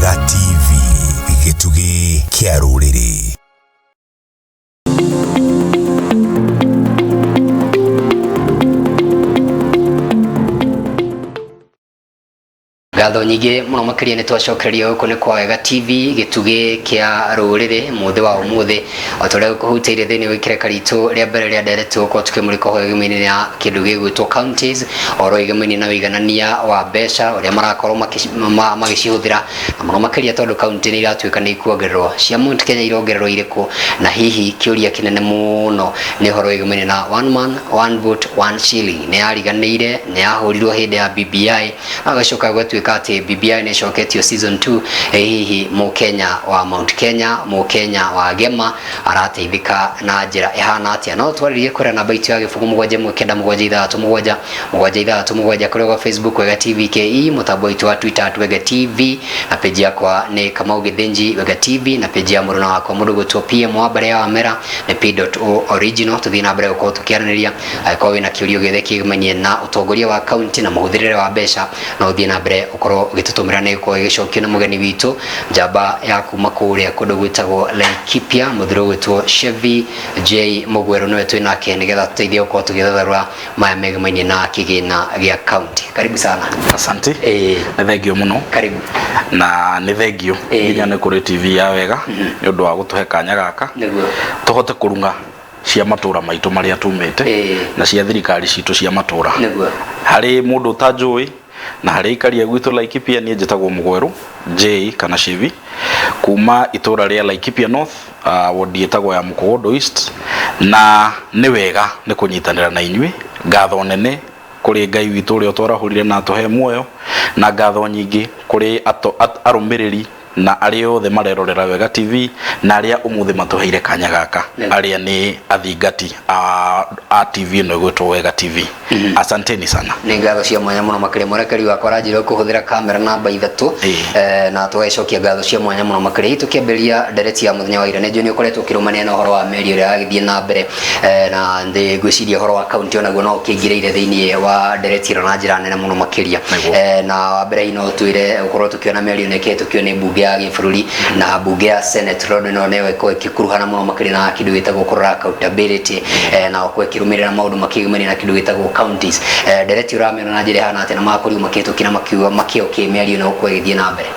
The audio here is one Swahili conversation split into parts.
Mwega TV, gĩtugĩ kĩa rũrĩrĩ. Ngatho nyingĩ mũno makĩria nĩ twacokereria gũkũ nĩ kwa Wega TV gĩtugĩ kĩa rũrĩrĩ mũthĩ wa ũmũthĩ o tũrĩa kũhutĩire thĩinĩ wa ikĩreka ritũ rĩa mbere rĩa nderetwo gũkorwo tũkĩmũrĩka ho igĩmĩnĩ ya kĩndũ gĩgwĩtwo counties oro igĩmĩnĩ na ũiganania wa mbeca ũrĩa marakorwo magĩcihũthĩra na mũno makĩria tondũ kaunti nĩ iratuĩka nĩ ikuongererwo cia Mount Kenya irongererwo irĩkũ na hihi kĩũria kĩnene mũno nĩ ũhoro igĩmĩnĩ na one man one vote one shilling nĩ yariganĩire nĩ yahũrirwo hĩndĩ ya BBI na gũcoka gwatuĩka ati BBI nĩ coketio season 2 hihi Mũkenya wa Mount Kenya Mũkenya wa Gema arateithĩka na njĩra ihana atĩa no twarĩrie kũrĩa namba itu ya gĩbugu 797 737 kũrĩa kwa Facebook Wega TV KE mũtambo itu wa Twitter Wega TV na page yakwa nĩ Kamau Githinji Wega TV na page ya mũruna wakwa mũndũ gwĩtwo PM wa mbere ya Mera nĩ p.original tũthiĩ na mbere gũkorwo tũkĩaranĩria angĩkorwo wĩna kĩũria gĩothe kĩgĩmainie na ũtongoria wa kaunti na mũhũthĩrĩre wa mbeca no ũthiĩ na mbere ukorwo gĩtũtũmĩra nĩ kwa gĩcokio na mũgeni witũ njamba ya kuma kũrĩa kũndũ gwĩtagwo Laikipia mũthiro gwĩtwo Chevy J Mũgwero nĩwe twĩ nake nĩgetha tũteithie gũkorwo tũgĩthatharũra maya megĩmainie na kĩgĩna gĩa kaunti. Karibu sana. Asante. Nĩ thengio mũno. Karibu. Na nĩ thengio nginya nĩ kũrĩ TV ya Wega nĩ ũndũ wa gũtũhe kanya gaka tũhote kũrunga cia matũra maitũ marĩa tumĩte na cia thirikari citũ cia matũra harĩ mũndũ ũtanjũĩ na harĩ ikaria gwitũ Laikipia niĩ njĩtagwo Mũgwero J kana Chevy kuma itura rĩa Laikipia North wodi ĩtagwo ya Mũkogondo East na nĩ wega nĩ kũnyitanĩra na inyuĩ ngatho nene kũrĩ Ngai witũ ũrĩa twarahũrire na tũhe muoyo na ngatho nyingĩ kũrĩ arũmĩrĩri na arĩa othe marerorera Wega TV na arĩa ũmũthĩ matũheire kanya gaka arĩa nĩ athingati a TV ĩno ĩgwĩtwo Wega TV. Asanteni sana. Nĩ ngatho cia mwanya mũno makĩria mũrekeri wakwa aranjĩra kũhũthĩra kamera namba 3 na tũgacokia ngatho cia mwanya mũno makĩria tũkĩambĩrĩria ndereti ya mũthenya wa ira nĩ ũkoretwo ũkĩrũmania na ũhoro wa mĩario ĩrĩa yagĩthiĩ na mbere na ngwĩciria ũhoro wa kaunti onaguo no ũkĩingĩrĩire thĩinĩ wa ndereti ĩno na njĩra nene mũno makĩria na wa mbere ino twĩre ũkorwo tũkĩona mĩario nĩkĩ tũkĩona nĩ mbunge ya gĩbũrũri na mbunge ya Senate road no nĩyo ĩkĩkuruhana mũno makĩria na kĩndũ gĩtagwo kũrora accountability na gũkorwo ĩkĩrũmĩrĩra maũndũ makĩgĩmania na kĩndũ gĩtagwo counties. Ndereti ũramĩona na njĩra hana atĩ na makorirwo makĩhĩtũkia na makiuga makĩo kĩmĩario na gũkorwo ĩgĩthiĩ na mbere.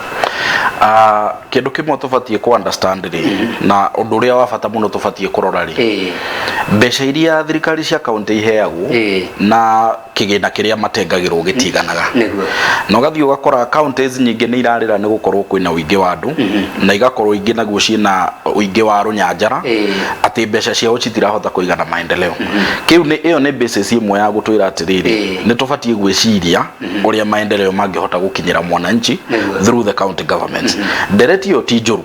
Kĩndũ kĩmwe tũbatiĩ ku understand na ũndũ ũrĩa wa bata mũno tũbatiĩ kũrora mbeca iria thirikari cia kaunti iheagwo na kĩgĩna kĩrĩa matengagĩrwo gĩtiganaga na ũgathiĩ ũgakora counties nyingĩ nĩ irarĩra nĩ gũkorwo kwĩna ũingĩ wa andũ na igakorwo ingĩ naguo ciĩna ũingĩ wa rũnyanjara atĩ mbeca ciao citirahota kũigana maendeleo. Kĩu ĩyo nĩ basis ĩmwe ya gũtwĩra atĩrĩrĩ nĩ tũbatiĩ gwĩciria ũrĩa maendeleo mangĩhota gũkinyĩra mwananchi through the county government. Ndereti ĩyo ti njũru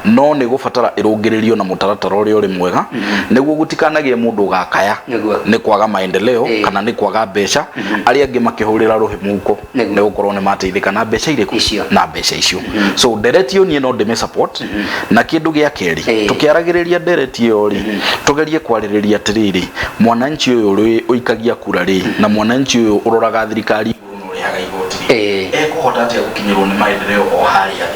no nĩ gũbatara ĩrũngĩrĩrio na mũtaratara ũrĩa ũrĩ mwega nĩguo gũtikanagĩe mũndũ gakaya nĩ kwaga maendeleo kana nĩ kwaga mbeca arĩa angĩ makĩhũrĩra rũhĩ mũhuko nĩ gũkorwo nĩ mateithĩka na mbeca irĩkũ na mbeca icio. So ndereti ĩyo niĩ no ndĩmĩ support na kĩndũ gĩa kerĩ tũkĩaragĩrĩria ndereti ĩyo tũgerie kwarĩrĩria atĩrĩrĩ mwananchi ũyũ ũikagia kura na mwananchi ũyũ ũroraga thirikari ũrĩhaga igoti ekũhota atĩa gũkinyĩrwo nĩ maendeleo o harĩa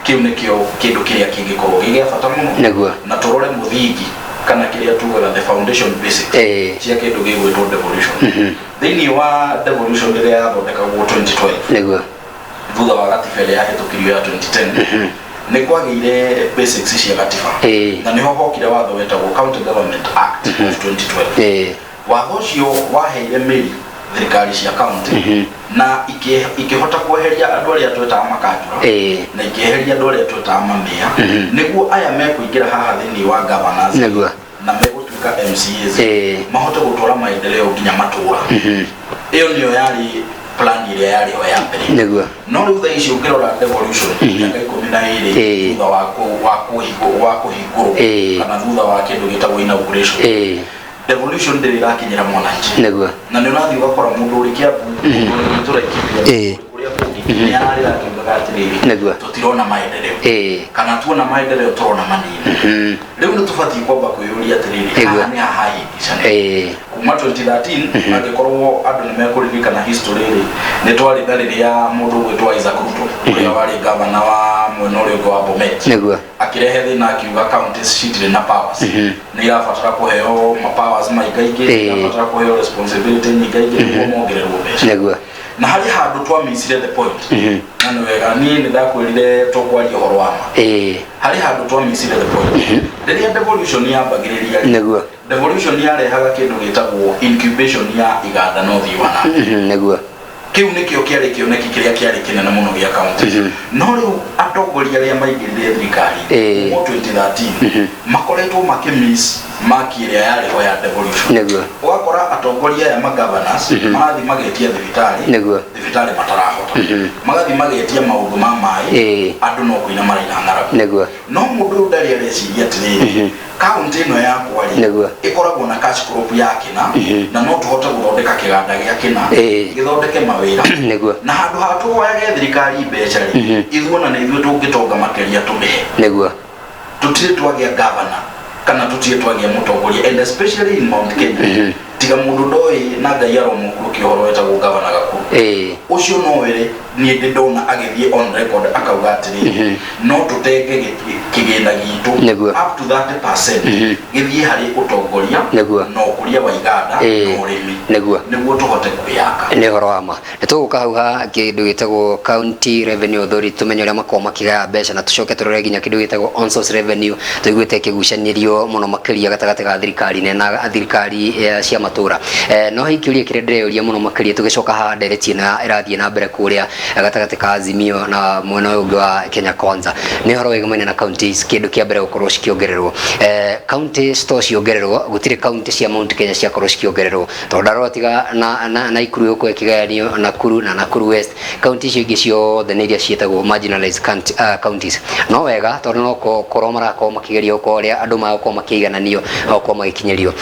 kĩu nĩkĩo kĩndũ kĩrĩa kĩngĩkorwo gĩa bata mũno na tũrore mũthingi kana kĩrĩa tugaga the foundation basic cia kĩndũ gĩgwĩtwo devolution thĩinĩ wa devolution ĩrĩa yathondekagwo 2012 thutha wa gatiba ĩrĩa yahĩtũkirio ya 2010 nĩ kwagĩire basics cia gatiba na nĩho hokire watho wetagwo County Government Act of 2012 watho ũcio waheire mĩri thirikari cia county na ikĩhota kweheria andũ arĩa twetaga makanjũra na ikĩeheria andũ arĩa twetaga mamĩa nĩguo aya mekũingĩra haha thĩinĩ wa governors na megũtuĩka MCAs mahote gũtwara maendeleo nginya matũra. Ĩyo nĩyo yarĩ plan ĩrĩa yarĩ ho ya mbere no rĩu thaa ici ũngĩrora devolution mĩaka 12 thutha wa kũhingũrwo kana thutha wa kĩndũ gĩtagwo inauguration devolution ndĩrĩ ĩrakinyĩra mwananchi na nĩ ũrathiĩ ũgakora mũndũ ũrĩ Kĩambu ũrĩa Laikipia ũrĩa kũngĩ ni ararira kiuga atiri negua tutirona maendeleo kana tuona maendeleo turona manini riu ni tubati kwamba kuyuria atiri kana ni ahai icana kuma 2013 agikorwo andu ni mekuririkana history ri ni twari ndari ya mundu gwitwa Isaac Ruto uria wari governor wa mwena uria wa Bomet negua akirehe thina akiuga counties citire na powers ni irabatara kuheo ma powers maingaingi irabatara kuheo responsibility nyingaingi niguo mongererwo mbeca negua na hari handu twamisire the point na ni wega ni ndakwirire tukwaria horo wa ma hari handu twamisire the point riria devolution yambagiriria negua devolution yarehaga kindu gitagwo incubation ya iganda no thiwana negua kiu nikio kiari kioneki kiria kiari kinene muno gia county no riu atongoria aria maigirire thirikari mu 2013 makoretwo makimiss maki iria yari ho ya devolution negua wakora atongoria ya governors mathi magetia thibitari matarahota magathi magetia maundu ma mai andu no kuina mari na ngaragu negua no mundu ndari areciria atiriri county ino yakwa ikoragwo na cash crop yake na no tuhote guthondeka kiganda giakina githondeke mawira na handu hatu wage thirikari mbeca ri ithuona ni ithuĩ tũngĩtonga makĩria tũmihe negua tutire twagia governor kana tutire twagia mutongoria and especially in Mount Kenya tiga mundu ndoi na ngai aromukuru kihoro wetagwo governor gakuru ucio no were ni ndona agithie on record akauga atiri no tutenge kigenda gitu up to 30% githie hari utongoria no kuria wa iganda no rimi niguo tuhote kuyaka ni horo ama nituguka hau ha kindu gitagwo county revenue authority tumenye uria makoma kigaya mbeca na tucoke turore ginya kindu gitagwo on source revenue tuiguite kigucanirio muno makiria gatagate ga thirikari na thirikari cia matura no hikiuria kire ndireuria muno makiria tugicoka ha direct na irathie na mbere kuria gatagate ka Azimio na mwena uyu wa Kenya Kwanza ni horo wega mwene na counties kindu kia mbere gukorwo cikiongererwo county stores ciongererwo gutire county cia Mount Kenya cia korwo cikiongererwo tondaro tiga na ikuru yuko ikigayanio Nakuru West county icio ingi ciothe ni iria cietagwo marginalized counties no wega tondu no korwo marako makigeria uko ria andu magako makigananio uko magikinyerio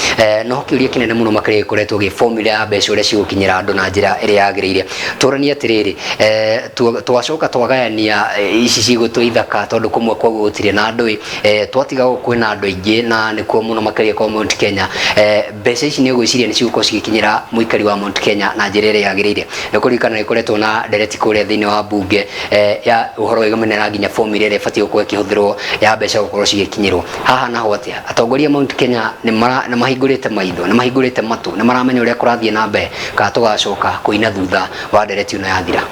no kiuria kinene muno makire koretwo gi formula ya mbeca uria cigukinyira andu na njira iria yagirire turania atiriri twacoka twagayania ici cigutwo ithaka tondu kumwe kwa gutire na andu twatiga kwina andu aingi na nikuo muno makiria kwa Mount Kenya mbeca ici ni gwiciria ni ciguko cigikinyira muikari wa Mount Kenya na njira iria yagirire nikurikana ikoretwo na direct kuria thini wa bunge ya uhoro wega menera nginya formula iria ibatie gukwo ikihuthirwo ya mbeca gukorwo cigikinyirwo haha naho atia atongoria Mount Kenya ni mahingurite maitho ni mahingurite matu ni maramenya uria kurathie na mbere ka tugacoka kuina thutha wa direct ino yathira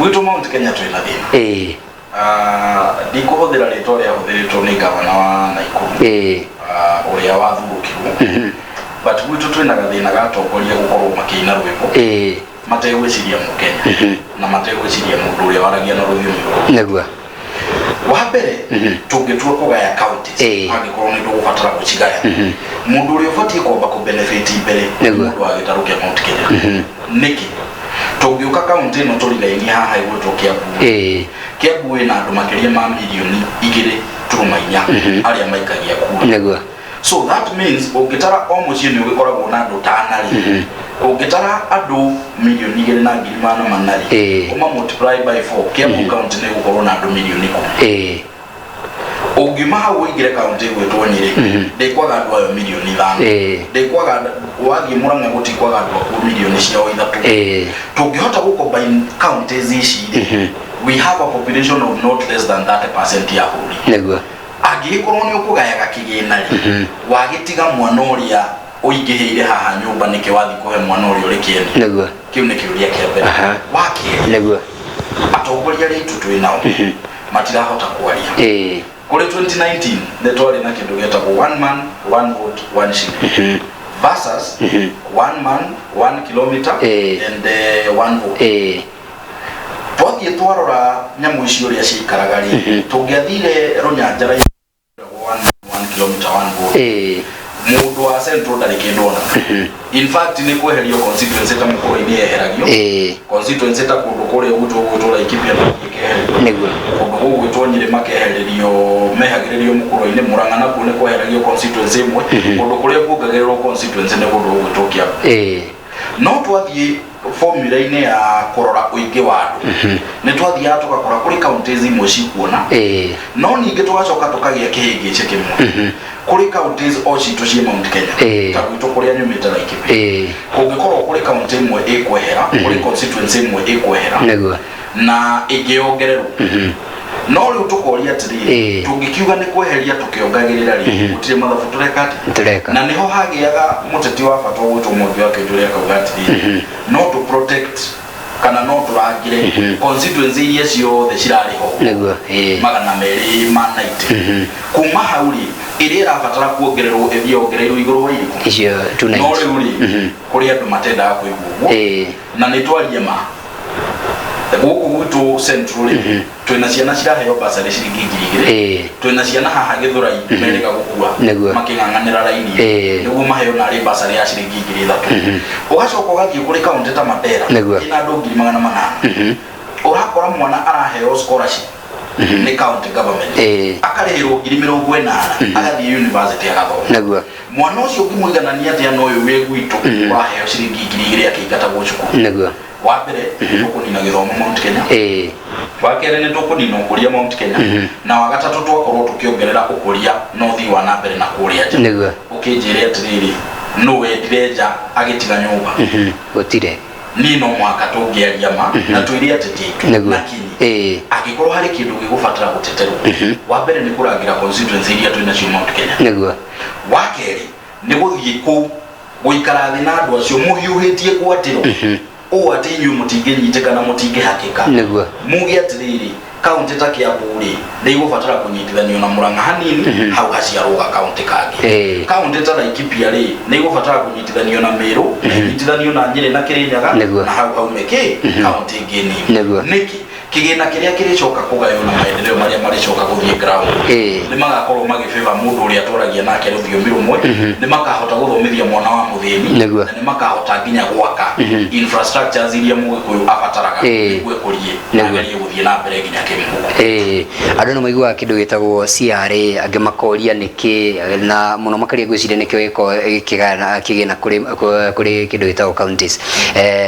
witu Mount Kenya twina thina ndikuhuthira ritwa ria huthiritwo ni gavana wa Naikuru uria wathurukirwo but witu twina gathina gatongoria gukorwo makiina rwimbo mategwiciria Mukenya na mategwiciria mundu uria waragia na rũthiomi negua wa mbere tungitua kugaya counties angikorwo ni ndugubatara gucigaya mundu uria ubatie kwamba ku benefit mbere mundu wa gitaru kia Mount Kenya niki tungiuka county no turigaini haha igwetwo Kiambu ina andu makiria ma milioni 2.4 aria maikagia kura negua so that means ungitara o mucie ni ugikoragwo na andu tanari ungitara andu milioni 2.4 kuma multiply by 4 Kiambu county ni gukorwo na andu milioni 10 ungima hau igire county gwetwo Nyeri ndikwaga andu ayo milioni 5 ndikwaga wathie Murang'a gutikwaga andu aku milioni ciao 3 tungihota gucombine counties ici we have a population of not less than 30% ya bũrũri negua angikorwo ni ukugayaga kigina ri wagitiga mwana uria uingiheire haha nyumba niki wathi kuhe mwana uria uri kieni negua kiu ni kiuria kia mbere waki negua atongoria ritu twinao matirahota kwaria kuri 2019 netwari na kindu getagwo one man one vote one shilling versus one man one kilometer and one vote twathie twarora nyamu icio ria cikaraga ri tungiathire runyanjara 1 kilometer 1 vote mundu wa central ndari kindona in fact ni kweherio constituency ta mukuru ini eheragio constituency ta kundu kuria gutwo Laikipia na Migaire negua kundu gutwo Nyeri makehererio mehagiririo mukuru ini Murang'a na kune kweheragio constituency imwe kundu kuria kuongagirirwo constituency ni kundu gutwo Kiambu no twathie formula ine ya korora uingi wa andu ne twathia tukakora kuri counties imwe cikuona no ninge tugacoka tukagia kihingice kimwe kuri counties o citu cie Mount Kenya ta gwitu kuria nyumite Laikipia kungikorwo kuri county imwe ikwehera kuri constituency imwe ikwehera na igiongererwo no riu tukoria atiri tungikiuga ni kweheria tukiongagirira ri gutire mathabu tureka na niho hagiaga muteti wa bata gwitwo mundu wake juria kauga atiri no to protect kana no turangire constituency iria ciothe cirariho magana meri ma 90 kuma hauri iria irabatara kuongererwo ithiongererwo iguru wa iriku icio no riu ri kuri andu matenda kuiguo na ni twarie ma guku gwitu central twina ciana ciraheo basari ciringi 2,000 twina ciana haha Githurai merega gukua making'ang'anira raini niguo maheo na ri basari ya ciringi 3,000 ugacoka ugathie kuri county ta Mandera ina andu 800 urakora mwana araheo scholarship ni county government akarihirwo 80,000 agathie university agathoma mwana ucio ngimwiganania atia no uyu wi gwitu waheo ciringi 2,000 akingata gucukuru wa mbere tukunina githomo Mount Kenya wa kere ni tukunina ukuria Mount Kenya na wa gatatu twakorwo tukiongerera ukuria no thi wa na mbere na kuria nja ukinjire atiriri no wendireja agitiga nyumba gutire ni no mwaka tungiaria ma na twiri atiti nakini agikorwo hari kindu gigubatara guteterwo wa mbere ni kurangira constituency iria twina cio Mount Kenya wa keri ni guthie ku guikara thi na andu acio muhiuhitie kwatiro o atinyu mutingenyite kana mutinge hakika mugi atiriri county ta Kiamburi ni gubatara kunyitithanio na Murang'a hanini hau haciaruga county kangi county ta Laikipia ri ni gubatara kunyitithanio na Meru nyitithanio na Nyeri na Kirinyaga na hau meke county ngini niki Kigina kiria kiricoka kugayo na maendeleo maria maricoka guthie ground ni magakorwo magifeva mundu uria atwaragia nake ruthiomi rumwe ni makahota guthomithia mwana wa muthini na ni makahota nginya gwaka infrastructures iria mugikuyu abataraga niguo kurie na gerie guthie na mbere nginya kimuko andu no maigua kindu gitagwo CRA ange makoria niki na muno makaria gwiciria niki wiko kigina kuri kindu gitagwo counties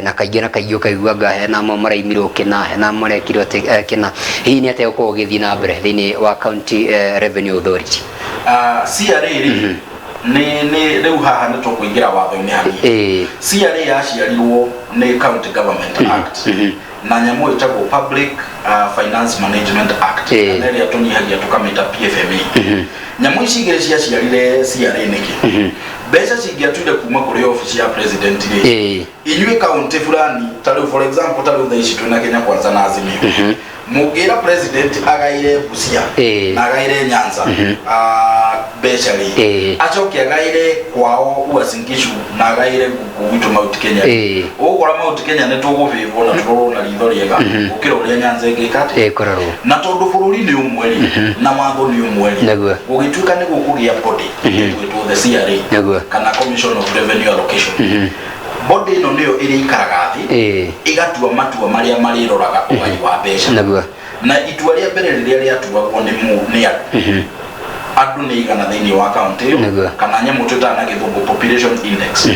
na kaigio kaiguaga hena maraimirwo kina hena mare kina hii ni ateo ko githii na mbere thini wa county revenue authority CRA ni riu haha ni tukuingira watho-ini hani CRA yaciarirwo ni County Government Act na nyamu itagwo Public Finance Management Act na ria tunyihagia tukamita PFMA nyamu ici igire ciaciarire CRA niki mbeca cingiatuire kuma kuri office ya president ri inyue county fulani tari for example tari thaici twina Kenya Kwanza na Azimio mugira president agaire Busia na agaire Nyanza mbeca ri acoke agaire kwao Uasin-Gishu na agaire gwitu Mount Kenya ugora Mount Kenya ni tuguvivwo na turoro na ritho riega ukira uria Nyanza ingikate na tondu bururi ni umwe ri na watho ni umwe ri ugituika ni gukugia body gwitwo the CRA kana Commission of Revenue Allocation body no niyo iri ikaraga thi igatua matua maria mariroraga ugai wa mbeca na itua ria mbere riria riatuagwo ni andu ni igana thini wa county kana nyamu tutana githungu population index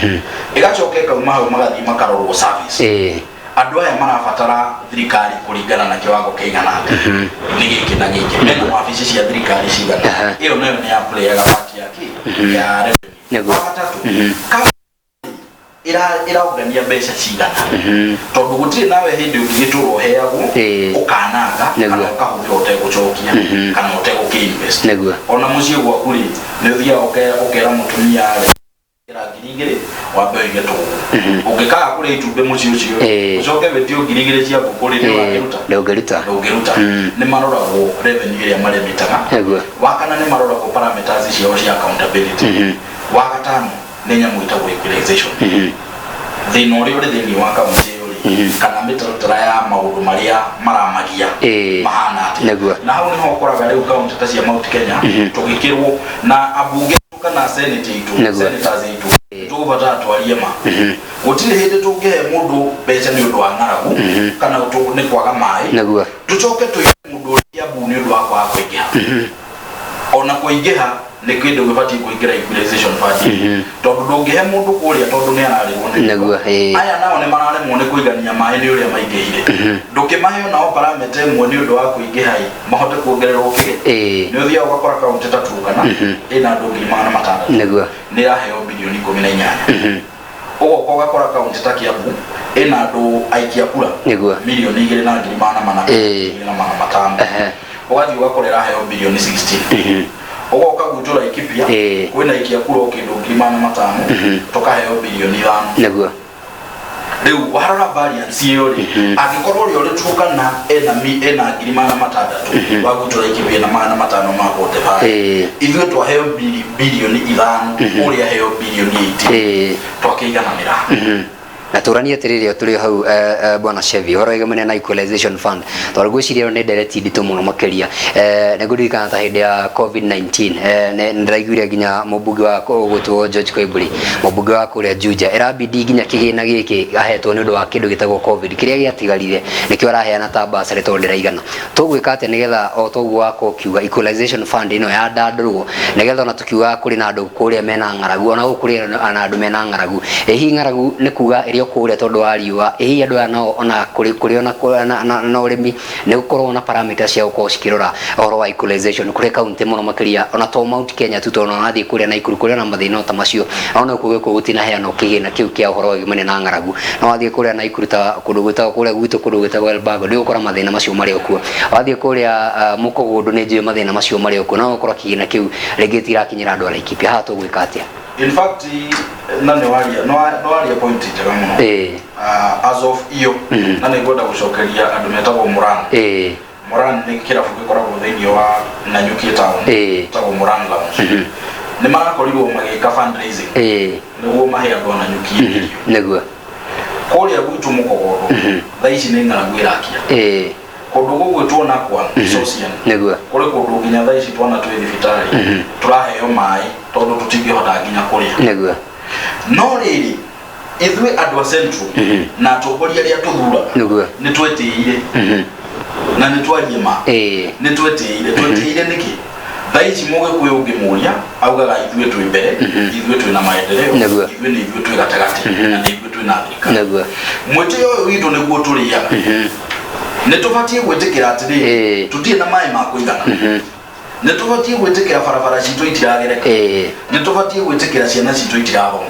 igacoke kauma hau magathi makarorwo service andu aya marabatara thirikari kuringana na kiwango kigana ni giki na giki mena wabici cia thirikari cigana iyo nayo ni apply ya gabati yaki ya revenue iraugania mbeca cigana tondu gutire nawe hindi ungigituro heagwo ukananga kana ukahuthira utegucokia kana utegukiinvest ona mucie gwaku ri ni uthia ukera mutumia ngirigire wa mbere getu ungikaga kuri itumbe mucie ucio ucoke wetio ngirigire cia ngukuri ni wakiruta ni maroragwo revenue iria maremitaga wakana ni maroragwo parameters ciao cia accountability wagatano ni nyamu itagwo equalization thina uria uri thini wa kaunti uri kana mitaratara ya maundu maria maramagia mahana ati na hau niho ukoraga riu kaunti ta cia Mount Kenya tugikirwo na abunge kana senate itu senators itu tugubata twarie ma gutire hindi tungihe mundu mbeca ni undu wa ng'aragu kana ni kwaga mai tucoke tuye mundu uria bu ni undu wa kwaga kuingia ona kuingiha ni kindu gibati kuingira equalization fund tondu ndungihe mundu kuria tondu ni ararigwo naguo aya nao ni mararemwo ni kuigania mai ni uria maingihire ndukimahe ona parameter imwe ni undu wa kuingiha mahote kuongererwo kige ni uthia ugakora kaunti ta Turkana ina andu 600 naguo ni raheo bilioni 18 ugo ugakora kaunti ta Kiambu ina andu aikia kura milioni 2 na 500 ugathi ugakora raheo bilioni 16 ogo kagutura Laikipia kwina ikia kura kindu 500 tukaheo bilioni 5 naguo riu harara variance iyo ri agikorwo ri uri Turkana ena 500 wagutura Laikipia na 500 makote ba ithwe twaheo bilioni 5 uria heo bilioni 8 twakigananira na turania tirire turi hau bwana Chevi horo igamene na equalization fund twariguciria ne direct ndito muno makeria negurikana ta hinde ya COVID-19 ne ndiraiguire ginya mubugi wa gutwo George Koiburi mubugi wa kuria Juja irabidi ginya kigina giki ahetwo ni undu wa kindu gitagwo COVID kiria giatigarire nikio araheana ta basari to ndiraigana tugwika ate nigetha o togu wako kiuga equalization fund ino ya ndandurwo nigetha ona tukiuga kuri na andu kuria mena ngaragu ona kuria ana andu mena ngaragu ehi ngaragu ni kuga kuria tondu wa riua ehi andu ana ona kuri ona urimi ne gukorwo na parameters cia uko cikirora oro wa equalization kuri county muno makiria ona to Mount Kenya tuto ona nathi kuria na ikuru kuria na mathina ta macio ona kuwe ko gutina heano kigina kiu kia horo gimene na ngaragu na wathi kuria na ikuru ta kundu guta kuria gwitu kundu guta Welbago ndi ukora mathina macio mari okuo wathi kuria mukogundu ne njiwe mathina macio mari okuo na ukora kigina kiu regitira kinyira andu Laikipia ha to gwika atia in fact nane waria point njega muno as of iyo nane ngoda gucokeria andu metagwo Moran Moran ni kirabu gikoragwo thiini wa Nanyuki town tagwo Moran Lounge ni marakorirwo magika fundraising niguo mahe andu Nanyuki niguo kuria gwitu mukogodo thaici ni ngaragu irakia kundu gugwitwo nakwa social niguo kuri kundu ginya thaici twana twi thibitari turaheo mai tondu tutingihota ginya kuria niguo no riri ithwe andu a central na atongoria ria tuthura ni twetiire na ni twarie ma ni twetiire niki thaici muge kwi ungimuria augaga ithwe twi mbere ithwe twi na maendeleo ithwe ni ithwe twi gatagati na ni ithwe twi na Afrika mwete yo witu niguo turiaga ne tubatie gwetekera atiri tutie na mai ma kuigana ne tubatie gwetekera barabara citu itiragereka ne tubatie gwetekera ciana citu itirago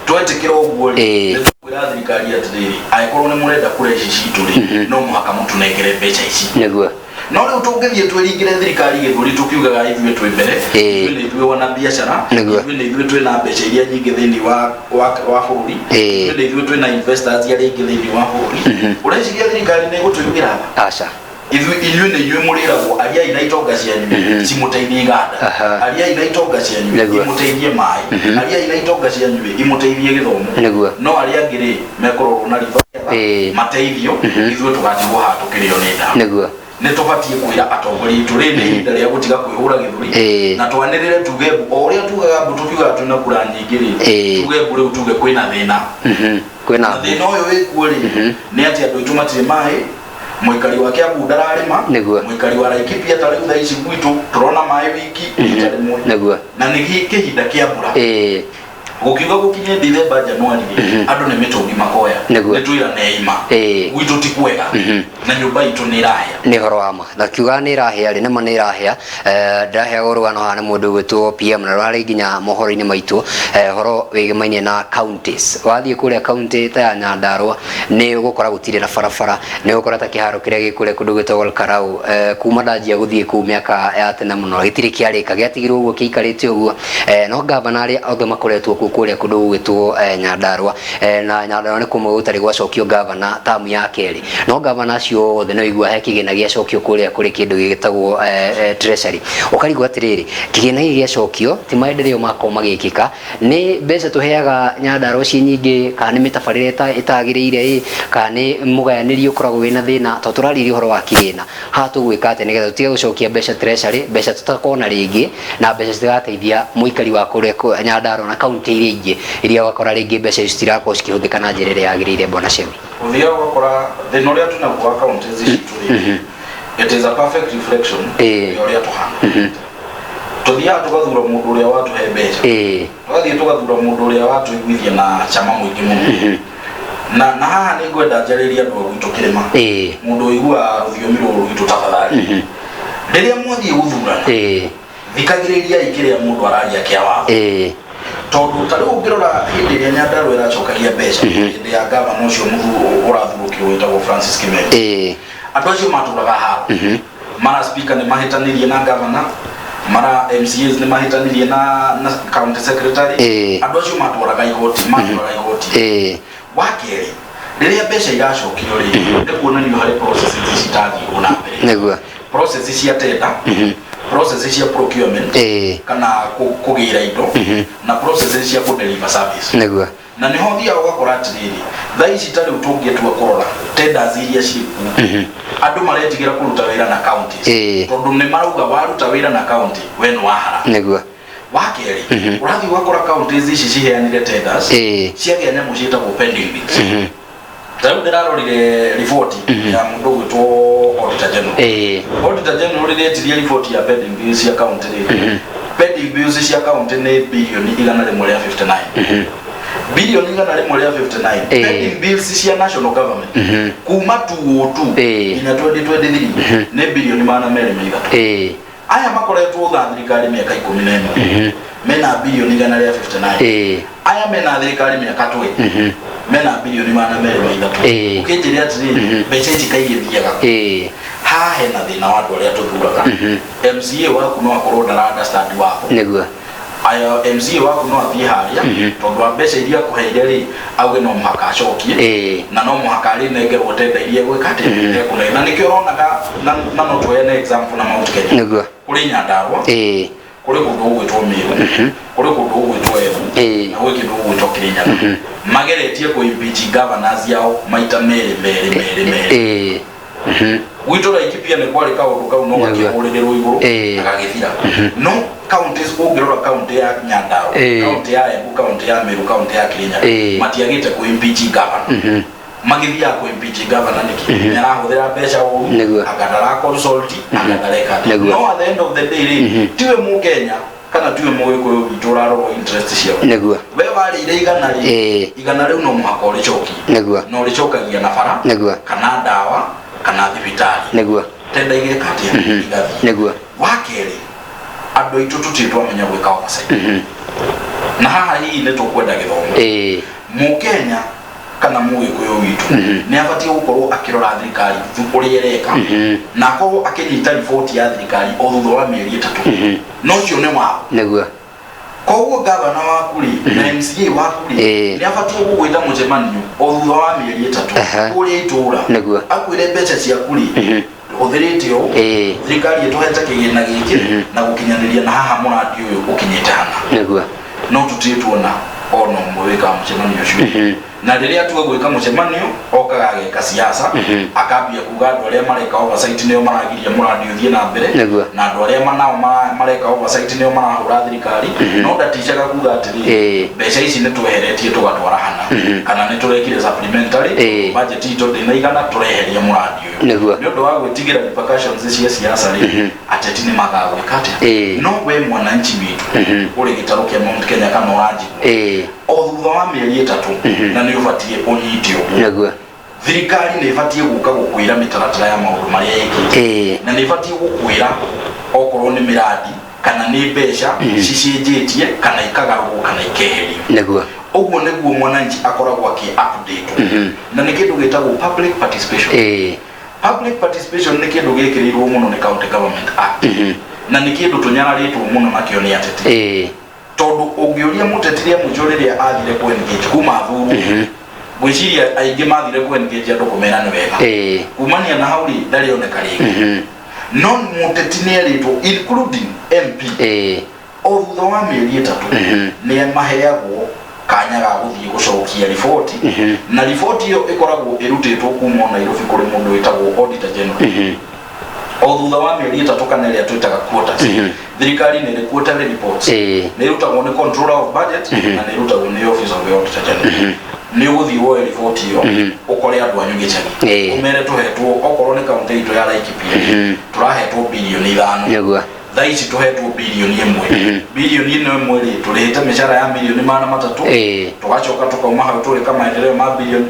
twetekera oguo ne tukwira thirikari atiri aikorwo ne murenda kureshi citu ri no muhaka mutu negere becha ici niguo no ri utungithie tweringire thirikari githuri tukiugaga ithwe twi mbere ithwe ni ithwe wana biashara ithwe ni ithwe twi na becha iria nyingi thini wa bururi ithwe ni ithwe twi na investors iria nyingi thini wa bururi ureciria thirikari ni gutuigira aca ithwe ni ithwe muriragwo aria ina itonga cianyu cimuteithie iganda aria ina itonga cianyu imuteithie mai aria ina itonga cianyu imuteithie githomo no aria ngiri mekorwo na riba mateithio ithwe tugatigwo hatukirio ni nda niguo ne tubatie kwira atongoria turinde hinda ria gutiga kwihura githuri na twanirire tuge o ria tugaga mbutu tuga tuna kura nyingi ri tuge bure tuge kwina thina kwina thina uyu wikuo ri ni ati andu itu matire mai muikari wa Kiambu ndararima muikari wa Laikipia tari thaici gwitu turona mai wiki niguo na ni kihinda kia mbura gukiuga gukinye December January andu ni mitungi makoya ni twira neima gwitu tikwega na nyumba itu ni irahia ni horo wama na kiuga ni irahia ri nema ni irahia ndahia horo wano hana mundu gwitwo PM na rari ginya mohoro-ini maitu horo wigimainie na counties wathie kuria county ta ya Nyandarua ni gukora gutire na barabara ni gukora ta kiharo kiria gikuria kundu gwitwo Karau kuma ndanjia guthie ku miaka ya tene muno gitire kiarika giatigirwo uguo kiikarite uguo no governor ari othe makoretwo kuria kundu gwitwo Nyandarua na Nyandarua ni kumwe gutari gwacokio governor tamu ya keri no governor cio othe no igua he kigina giacokio kuria kuri kindu gigitagwo treasury ukarigwa atiriri kigina giacokio ti maendeleo mako magikika ni mbeca tuheaga Nyandarua ci nyingi kana ni mitabarire itagiriire kana ni mugayaniri ukoragwo wina thina to turariri horo wa kigina ha tugwika ate nigetha tutige gucokia mbeca treasury mbeca tutakona ringi na mbeca citigateithia muikari wa kuria Nyandarua na county ingi iria wakora ringi mbeca citirako cikihuthika na njira iria yagiriire bwana Chevi uthia wakora thina uria tunaguo counties citu it is a perfect reflection ya uria tuhana tuthia tugathura mundu uria watu he mbeca twathie tugathura mundu uria watu igwithia na chama mwingi muno na haha ni ngwenda njariria andu agwitu kirima mundu igua rũthiomi rũrũ rwitũ tafadhali riria mwathie guthurana thikagiriria ikiria mundu araria kia watho tondu tari ungirora hindi iria Nyandarua iracokagia mbeca hindi ya gavana ucio muthu urathurukirwo witagwo Francis Kimeli andu acio maturaga haha mara speaker ni mahitanirie na gavana mara MCAs ni mahitanirie na county secretary andu acio maturaga igoti wakeri riria mbeca iracokio ri ni kuonanio hari processes citathi ona mbere niguo processes cia tender processes cia procurement kana kugira indo na processes cia ku deliver service niguo na ni hothia ugakora atiriri thaici tari utungietwa kurora tenders iria ciku andu maretigira kuruta wira na counties tondu ni marauga waruta wira na county we no wahara niguo wakeri urathi ugakora counties ici ciheanire tenders ciagia nyamũ ciĩtagwo pending bills tau ndirarorire report ya mundu gwitwo auditor general rĩrĩa etirie report ya pending bills ya county pending bills cia county nĩ bilioni 159 bilioni 159 pending bills cia national government kuma 2002 nginya 2023 nĩ bilioni 203 aya makoretwo tha thirikari miaka 11 mena bilioni 159 aya mena thirikari miaka 20 mena bilioni 203 ukinjiria atiri mbeca ici kaigithiaga ha hena thina wa andu aria tuthuraga MCA waku no akorwo ndara understand wako niguo aya MCA waku no athie haria tondu mbeca iria kuheire ri auge no muhaka acokie na no muhaka ri nengerwo tenda iria gwika ati na nikio ronaga na no tuene example na Mount Kenya niguo kuri Nyandarua kuri kundu gwitwo Miru kuri kundu gwitwo Embu na gwi kindu gwitwo Kirinyaga mageretie ku impeach governors yao maita mere gwitũ Laikipia nĩ kwarĩ kaũndũ kau no gakĩhũrĩrĩrwo igũrũ gagĩthira no counties ũngĩrora county ya Nyandarua county ya Embu county ya Miru county ya Kirinyaga matiagĩte ku impeach governor magithia ku impeach governor niki nĩarahũthĩra mbeca ũru akandara consult akandareka no at the end of the day tiwe Mukenya kana tiwe Mũgĩkũyũ witũ ũrarorwo interest ciao nĩguo we warĩire igana rĩu no mũhaka ũrĩcokie nĩguo no ũrĩcokagia na bara kana ndawa kana thibitari niguo tenda igeka atia igathi niguo wakeri andu aitu tutitwa menya gwika oversight na haha hii nĩ tukwenda gĩthomo Mukenya kana Mũgĩkũyũ witũ nĩ abatie gukorwo akirora thirikari ũrĩa ĩreka na akorwo akinyita report ya thirikari o thutha wa mĩeri 3 no cio nĩ wao niguo koguo gavana waku ri na MCA waku ri ni abatie gugwita mucemanio o thutha wa mĩeri 3 uria itura akwire mbeca ciaku ri uthirite o thirikari ituhete kigina giki na gukinyaniria na haha muradi uyu ukinyite hana niguo no tutituona ono mweka mucemanio cio na riria twagwika mucemanio okaga ageka siasa akambia kuga andu aria mareka oversight nio maragiria muradi uthie na mbere na andu aria manao mareka oversight nio marahura thirikari no ndatishaga kuga atiri mbeca ici ni tweheretie tugatwara hana kana ni turekire supplementary budget ito ndinaigana tureheria muradi uyu ni undu wa gwitigira repercussions cia siasa ri ateti ni magagwika atia no we mwananchi witu uri gitaro kia Mount Kenya kana uraji o thutha wa mĩeri 3 na nĩ ubatie unyitio niguo thirikari nĩ ibatie guka gukwira mitaratara ya maundu maria yekite na nĩ ibatie gukwira okorwo nĩ miradi kana nĩ mbeca cicenjetie kana ikagarũrwo kana ikeherio niguo uguo niguo mwananchi akoragwo update na nĩ kindu gitagwo public participation public participation nĩ kindu gĩkĩrĩirwo mũno nĩ County Government Act na nĩ kindu tunyararĩtwo mũno nakio nĩ ateti tondu ungiuria mutetiria mujo riria athire ku engage kuma thuru gwiciria aingi mathire ku engage andu kumena ni wega kumania na hauri ndari oneka ringi non muteti ni eritwo including MP o thutha wa mĩeri 3 ni maheagwo kanya ga guthie gucokia report na report iyo ikoragwo irutitwo kuma Nairobi kuri mundu witagwo auditor general o thutha wa mĩeri 3 kana iria twitaga quotas thirikari nĩ ĩrĩ quarterly reports nĩ irutagwo nĩ controller of budget na nĩ irutagwo nĩ office of the auditor general nĩ ũgũthiĩ woe report iyo ukore andu anyu gĩcagi umere tuhetwo okorwo nĩ county ito ya Laikipia turahetwo bilioni 5 thaici tuhetwo bilioni imwe bilioni imwe ri turihite mishara ya milioni mana matatu tugacoka tukauma hau turika maendeleo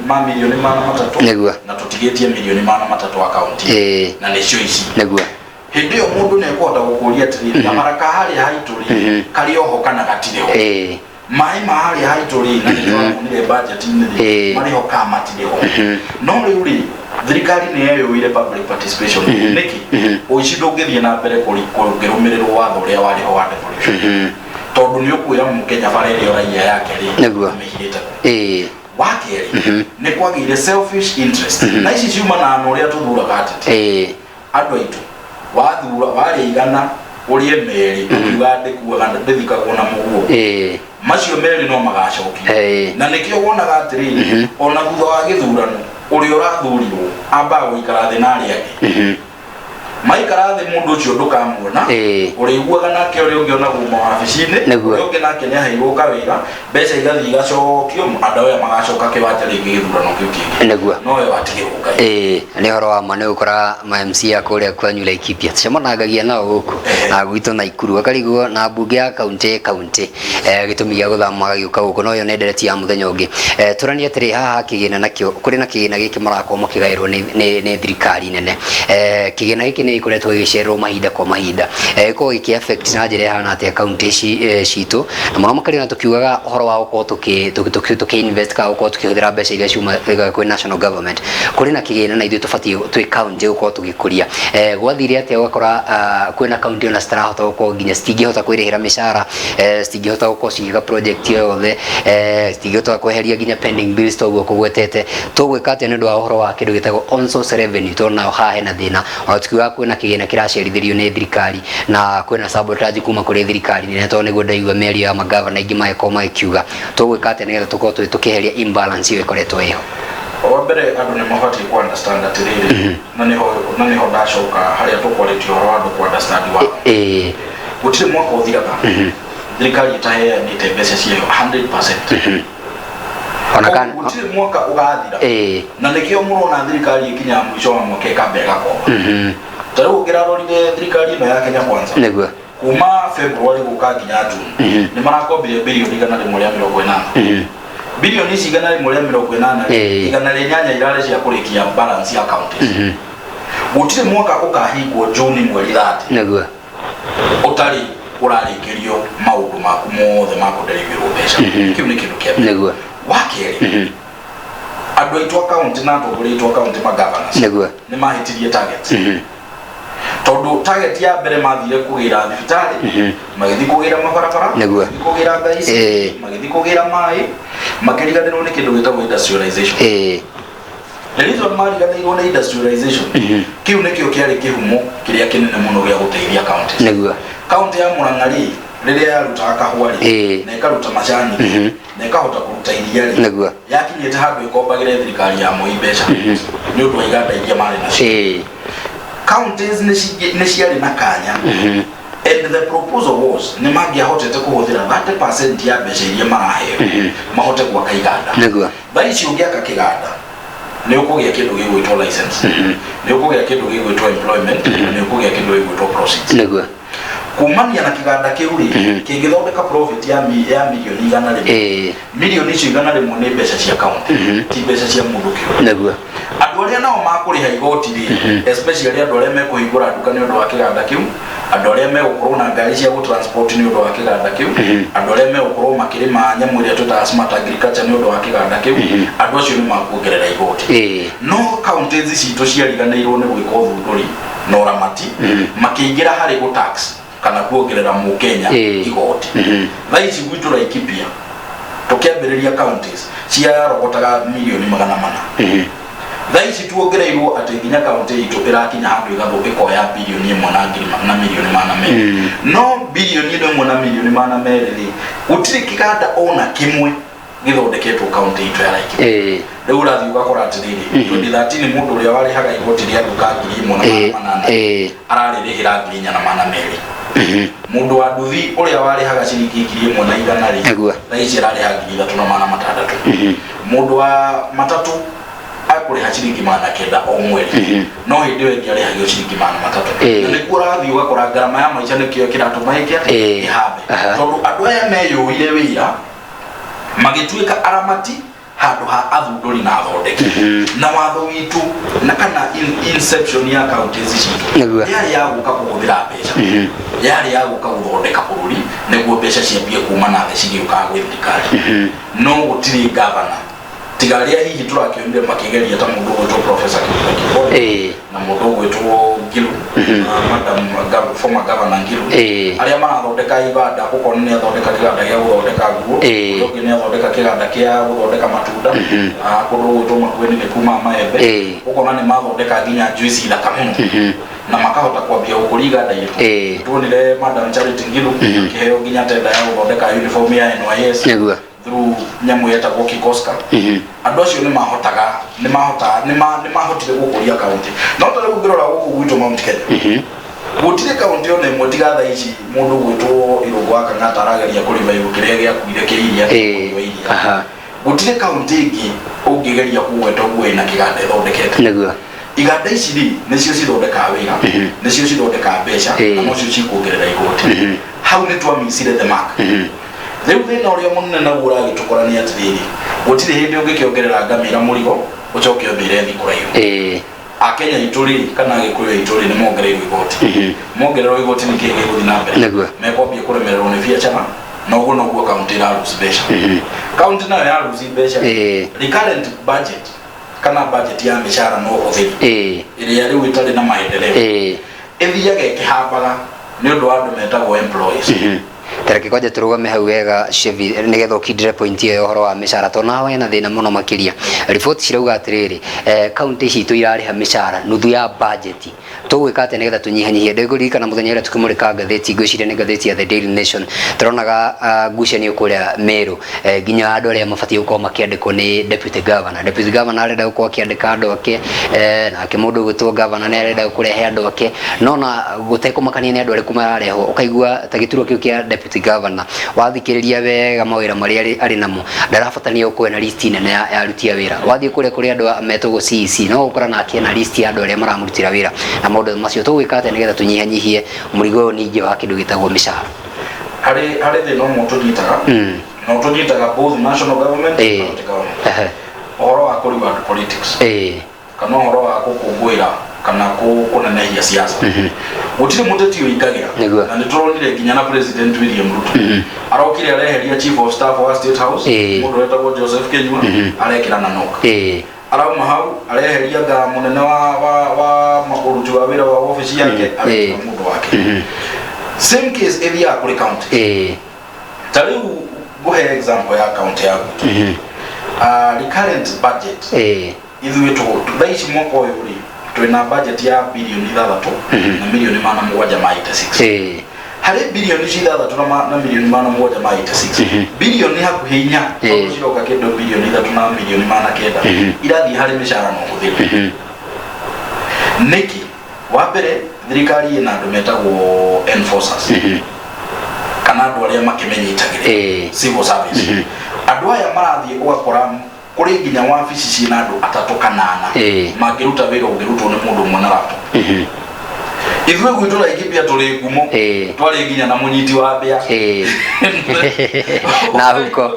ma milioni mana matatu na tutigetie milioni mana matatu akaunti na nicio ici hindi yo mundu ne kwenda gukuria atiri amaraka hari haituri kari oho kana gatireho mai mahali haituri na nile budget ni mari ho kama tireho no ri thirikari ni yeyo ile public participation niki uicindungithie na mbere kugirumirirwo watho uria wari ho wa devolution tondu ni ukwira mukenya barere raia yake ri mihirite wakeri ni kwagire selfish interest na ici ciuma na uria tuthuraga atete andu aitu wathura wari igana urie meri ukiwande kuagana ndithikagwo na muguo macio meri no magacoki na nikio wonaga atiri ona thutha wa githurano uri urathurirwo amba guikara thi na ari ake maikara thi mundu ucio ndukamuona uri iguaga nake uri ungiona guma wabici-ini uri ungi nake ni aheirwo kawira mbeca igathi igacokio andu aya magacoka kiwanja ringi githurano kiu kingi no we watigirwo ngai ni horo wa mane ukora ma MC akuria kwanyu Laikipia tucemanagagia nao guku na gwitu na Ikuru akarigwo na mbunge ya kaunti gitumi gia guthama gagiuka guku no yo nendereti ya muthenya ungi turania atiri haha kigina nakio kuri na kigina giki marakwo mukigairwo ni thirikari nene kigina giki ni ikoretwo gicerwo mahinda kwa mahinda ko giki affect na njira hana atia kaunti citu na muno makari na tukiugaga horo wa gukorwo tuki invest ka gukorwo tukihũthĩra mbeca iria ciuma kwĩ national government kuri na kigina na ithuĩ tũbatie twĩ kaunti gukorwo tugikuria gwathire atia gukora kwĩna kaunti ona citarahota gukorwo nginya citingĩhota kwĩrĩhĩra mĩcara citingĩhota gukorwo cigiga project yothe citingĩhota kweheria nginya pending bills toguo kũgwetete tũgwĩka atĩa nĩ ũndũ wa ũhoro wa kĩndũ gĩtagwo on source revenue tondũ nayo haha hena thĩna ona tukiuga kwĩna kĩgĩna kĩracerithĩrio nĩ thirikari na kwĩna sabotage kuma kũrĩ thirikari nene tondũ nĩguo ndaigua mĩario ya magavana aingĩ magĩkorwo magĩkiuga tũgwĩka atĩa nĩgetha tũkorwo tũkĩeheria imbalance ĩyo ĩkoretwo ĩho wambere andu ni mabati ku understand atiriri na niho ndacoka haria tukwaritio horo andu ku understand wa gutire mwaka uthiraga thirikari itaheanite mbeca ciayo 100% ona kana gutire mwaka ugathira na nikio murona thirikari ikinya mwisho wa mwaka ikambega kwa tariu ngirarorire thirikari ino ya Kenya Kwanza niguo kuma February guka nginya June ni marakombire bilioni 180 bilioni ici igana rimwe rĩa 80 igana rĩa nyanya irarĩ cia kũrĩkia balance ya counties gũtirĩ mwaka ũkahingwo June mweri 30 nĩguo ũtarĩ ũrarĩkĩrio maũndũ maku mothe ma kũnderĩgĩrwo mbeca kĩu nĩ kĩndũ kĩa nĩguo wakerĩ andũ aitũ akaunti na atongoria aitũ akaunti ma governors nĩguo nĩ mahĩtirie target tondu target ya mbere mathire kugira thibitari magithi kugira mabarabara magithi kugira ngaici magithi kugira mai makiriganirwo ni kindu gitagwo industrialization the reason mariganirwo ni industrialization kiu nikio kiari kihumo kiria kinene muno gia guteithia county niguo county ya Murang'a riria yarutaga kahua na ikaruta macani na ikahota kuruta iria niguo yakinyite handu ikombagire thirikari ya Moi mbeca ni undu wa iganda iria mari nacio counties ni ciari na kanya and the proposal was ni mangiahotete kuhuthira 30% ya mbeca iria maraheo mahote gwaka iganda niguo baici ungiaka kiganda ni ukugia kindu gigwitwo license ni ukugia kindu gigwitwo employment ni ukugia kindu gigwitwo proceeds niguo kumania na kiganda kiuri kingithondeka profit ya milioni igana rimwe milioni icio igana rimwe ni mbeca cia county ti mbeca cia mundu kiu niguo andu aria nao makuriha igoti especially andu aria mekuhingura nduka ni undu wa kiganda kiu andu aria megukorwo na ngari cia gutransport ni undu wa kiganda kiu andu aria megukorwo makirima nyamu iria tutaga smart agriculture ni undu wa kiganda kiu andu acio ni makuongerera igoti no counties citu ciariganirwo ni gwika uthunduri na uramati makiingira hari go tax kana kuongerera mukenya igoti thaici gwitu Laikipia tukiambiriria counties cia rogotaga milioni 400 thaici tuongereirwo ati nginya county itu irakinya handu igatho ikoya bilioni 1 na milioni 400 no bilioni 1 na milioni 400 gutire kiganda ona kimwe githondeketwo county itu ya Laikipia riu urathi ugakora atiriri 2013 mundu uria wari haga igoti ria nduka 1,800 ararĩrĩhĩra 4,200 mundu wa nduthi uria wari haga ciringi 1,100 thaici ararĩha 3,600 mundu wa matatu akuri hachiringi mana kenda o mweri no hindi we ngiari hagio chiringi mana matatu ni kurathi ugakora garama ya maica ni kio kiratuma ikia ihambe tondu andu aya meyuire wira magituika aramati handu ha athunduri na athondeki na watho witu na kana inception ya kaunti citu yari ya guka kuguthira mbeca yari ya guka guthondeka bururi niguo mbeca ciambie kuma na thĩ cigĩũka gwĩ thirikari no gũtirĩ governor tigaria hihi turakĩonire makĩgeria ta mũndũ gwĩtwo Professor Kigina na mũndũ gwĩtwo Ngilu madam former governor Ngilu arĩa marathondeka iganda gũkorwo nĩ athondeka kĩganda gĩa gũthondeka nguo ũngĩ nĩ athondeka kĩganda kĩa gũthondeka matunda kũndũ gwĩtwo Makueni nĩ kuma maembe ũkona nĩ mathondeka nginya juice thaka mũno na makahota kwambia gũkũria iganda itu tuonire madam Charity Ngilu kĩheo nginya tenda ya gũthondeka uniform ya NYS through nyamu yetagwo Kikoska andu acio ni mahotire gukuria kaunti no tare gukirora guku gwitũ Mount Kenya gutire kaunti ona imwe tiga tha ici mundu gwitwo Irungu aka ngata arageria kurima iru kiria giakuire kiria gutire kaunti ingi ungigeria kuweta gwe na kiganda ithondekete niguo iganda ici nicio cithondeka wira nicio cithondeka mbeca na nocio cikuongerera igoti hau ni twamisire the mark Rĩu thĩna ũrĩa mũnene naguo ũragĩtũkora nĩ atĩrĩrĩ gũtirĩ hĩndĩ ũngĩkĩongerera ngamĩra mũrigo ũcoke ũmĩre thiĩ kũraihu Akenya itũ rĩ kana Agĩkũyũ itũ rĩ nĩ mongereirwo igoti mongererwo igoti nĩ kĩĩ gĩgũthiĩ na mbere mekwambia kũremererwo nĩ biacara na ũguo noguo kaunti ĩraruse mbeca kaunti nayo yaruse mbeca recurrent budget kana budget ya mĩcara no ũhũthĩri ĩrĩa rĩu ĩtarĩ na maendeleo ĩthiaga ĩkĩhambaga nĩ ũndũ wa andũ metagwo employees Tereke kwaje turugame hau wega Chevy nigetha ukindire point iyo horo wa mishara to nawe na thina muno makiria report cirauga atiriri county citu irariha mishara nuthu ya budget tugwika ate nigetha tunyihanyihie ndegurika na muthenya ira tukimurika ngatheti ngwicire ni ngatheti ya The Daily Nation turonaga ngucanio kuria Meru nginya andu aria mabatie gukorwo makiandikwo ni deputy governor arenda gukorwo akiandika andu ake nake mundu gwitwo governor ni arenda kurehe andu ake nona gutekumakania ni andu ari kumarareho ukaigua tagituro kiu kia deputy governor wathikiriria wega mawira maria ari namo ndarabatania gukwe na list nene ya arutia wira wathie kuri andu metagwo CEC no gukora nake na list ya andu aria maramurutira wira na maundu macio tugwika ate nigetha tunyihanyihie murigo ningi wa kindu gitagwo mishara hari thina mo tunyitaga no tunyitaga both national government and county government ohoro wa kuri ward politics kana ohoro wa gukungwira kana kunenehia siasa gutire muteti uikagira na nituronire nginya na president William Ruto arokire areheria chief of staff wa state house mundu wetagwo Joseph Kenyua arekira na noka arauma hau areheria ga munene wa makuruti wa wira wa office yake arekira mundu wake same case area kuri county tariu go example ya county ya the current budget ithuĩ thaici mwaka ũyũ rĩ twĩna budget ya bilioni 6 na milioni 786 harĩ bilioni 6 na milioni 786 bilioni hakuhĩ inya tondũ ciroka kĩndũ bilioni 3 na milioni 900 irathiĩ harĩ mĩcara na ũhũthĩri nĩkĩ wa mbere thirikari ĩna andũ metagwo enforcers kana andũ arĩa makĩmenyitagĩrĩra civil service andũ aya marathiĩ ũgakora kuri nginya wabici ciina andu 3 kana 4 mangiruta wira ungirutwo ni mundu mwana rapo ithwe gwitura igipia turi ngumo twari nginya na munyiti wa mbia na huko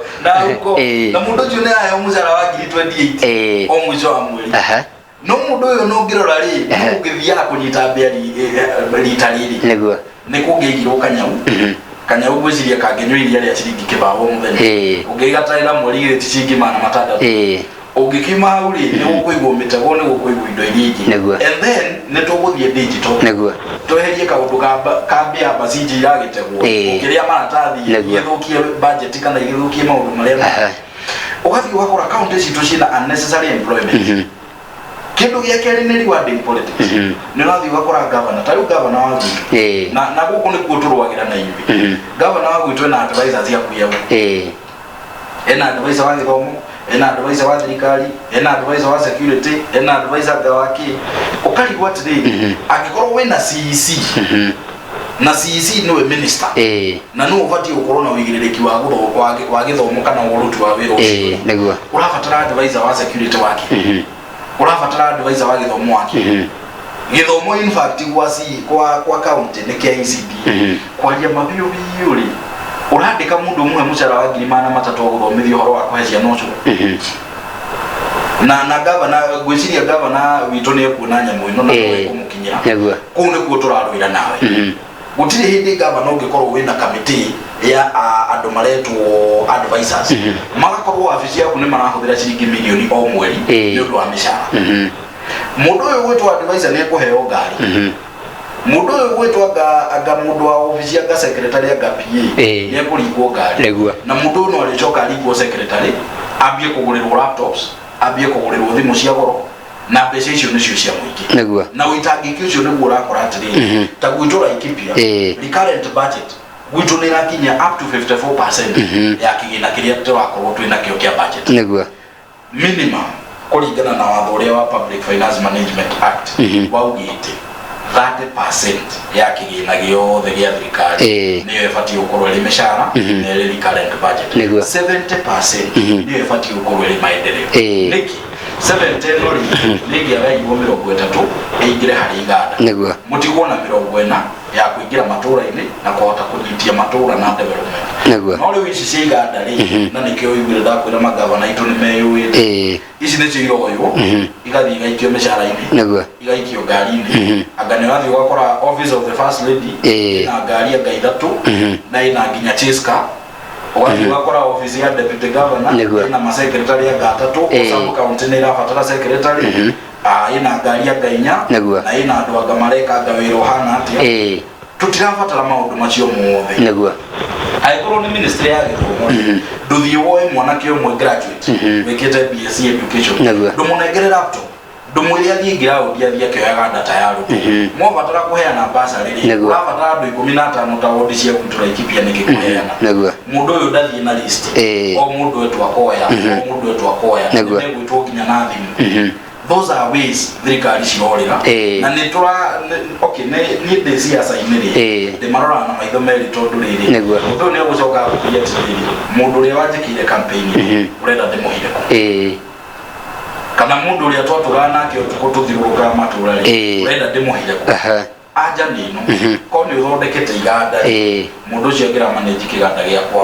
na mundu ucio ni ayo mucara wa 28 o mwizo wa mweri no mundu uyo no ngirora ri ungithia kunyita mbia rita riri niguo ni kungigirwo kanyau gwiciria kangenywa iria ria ciringi kibao muthenya ungigatarira mweri gire ciringi 600 ungikima hau ri ni gukuigwo mitego ni gukuigwo indo iringi and then ni tuguthie digital niguo tweherie kaundu ka mbia basiji iragitegwo ukiria maratathi githukie budget kana igithukie maundu maria ugathi ugakora county citu cina unnecessary employment kindu gia keri ni rewarding politics ni rathi ugakora governor tari governor wa gwitu na guku ni kuturwagira na ibi governor wa gwitu na advisors ya kuya ena advisor wa githomo ena advisor wa thirikari ena advisor wa security ena advisor gawaki ukari what day agikorwo we na CEC na CEC niwe minister na no uvati ukorwo na wigiririki wa githomo kana uruti wa wira ucio niguo urabatara advisor wa security wake urabatara advisor wa githomo wake githomo in fact kwa county ni KCD kwaria mabio biyuri urandika mundu umwe mucara wa 300 guthomithia horo wa kwecia nocho na gavana gwiciria gavana wito ni kuona nyamu ino na kumukinyira ku ni ku turarwira nawe gutire hindi gavana ungikorwo wina committee ya andu maretwo advisors magakorwo afisi yaku ni marahuthira ciringi milioni o mweri ni undu wa mishara mundu uyu gwitwa advisor ni kuheo ngari mundu uyu gwitwa aga mundu wa ofisi ya secretary ya PA ni kurigwo ngari na mundu no alichoka aligwo secretary ambie kugurirwo laptops ambie kugurirwo thimu cia goro na mbeca icio nicio cia muingi na uitangiki ucio niguo urakora atiri ta gwitura ikipia recurrent budget gwitu ni rakinya up to 54% ya kigina kiria turakorwo twina kio kia budget niguo minimum kuringana na watho uria wa Public Finance Management Act waugite 30% ya kigina giothe gia thirikari niyo ibatie gukorwo ri mishara na ri recurrent budget 70% niyo ibatie gukorwo ri maendeleo niki 70 lori nigi agaigwo 30 eigire hari iganda mutigwo na 40 ya kuingira matura-ini na kuhota kunyitia matura na development no riu ici cia iganda ri na nikio igwire ndakwira magavana itu ni meyuite ici ni cio iroyo igathi igaikio mishara-ini igaikio ngari-ini anga ni wathi ugakora office of the first lady na ngari anga ithatu na ina nginya chiska wathi ugakora office ya deputy governor na secretary anga atatu osamu county ni irabatara secretary ina ngari anga inya na ina andu anga mareka anga wiro hana atia tutirabatara maundu macio mothe niguo aikorwo ni ministry ya githomo nduthie woe mwanake umwe graduate wekete BSc education ndumunengere laptop ndumuri athie ground athie akioyaga data ya rutu mwabatara kuheana basari ri wabatara andu 15 ta wodi cia kutura ikipia nikikuheana mundu uyu ndathie na list o mundu wetu akoya o mundu wetu akoya niguo gwitu na thimu those are ways thirikari cirorira na ni tura okay ni de siasa iniri de marora na maitho meri tondu riri mundu ni ugucoka kuya tiri mundu ri wajikire campaign urenda demuhire kana mundu ri atwatura nake utukututhiruka matura ri urenda demuhire aja nino ko ni uthondekete iganda mundu cio ngira manage kiganda giakwa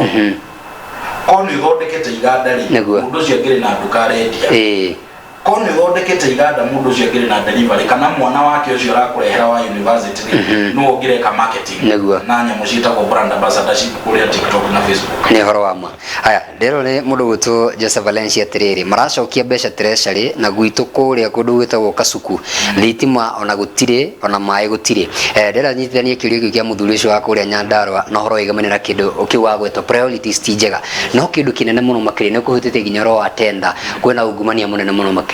ko ni uthondekete iganda ri mundu cio ngira na nduka rendia kono thondekete iganda mundu cio ngire na delivery kana mwana wake ucio arakurehera wa university no ngire ka marketing na nyamu citagwo brand ambassadorship kuria TikTok na Facebook ni horo wamwe haya ndero ni mundu gutu Joseph Valencia tiriri maracokia mbeca treasury na gwitu kuria kundu gwitagwo Kasuku thitima ona gutire ona mai gutire ndera nyitithanie kiurio giki kia muthuri ucio wa kuria Nyandarua no horo igamanira kindu ukiwa gwetwo priorities ti njega no kindu kinene muno makiri ni kuhutite ginya ro wa tender kwena ungumania munene muno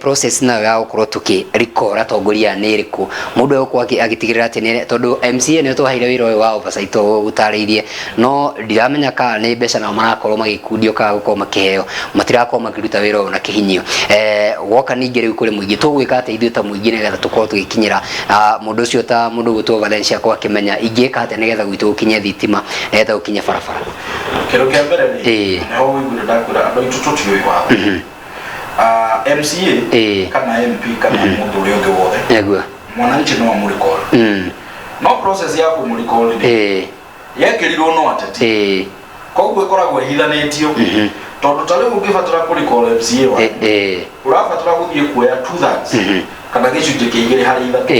process na ya gukorwo tuki record atongoria ni riku mundu yokwa agitigirira ati ni tondu MCA ni twahaire wira wa oversight utariirie no ndiramenya ka ni mbeca na marakorwo magikundio ka gukorwo makiheo matirakorwo makiruta wira na kihinyio woka ningi riu kuri muingi tugwika ati ithuĩ ta muingi nigetha tukorwo tugikinyira mundu ucio ta mundu gutwo Valencia kwa kimenya ingika ati nigetha gwitu ukinye thitima nigetha ukinye barabara kero kia mbere ni no wigure ndakura andu itututio iwa MCA kana MP kana mundu uri ungi wothe niguo mwananchi no amurikora no process ya kumurikora yekirirwo no ateti koguo ikoragwo ihithanitio tondu tari ungibatara kurikora MCA wa urabatara guthie kuoya 2/3 kana gicunje kiigire hari ithatu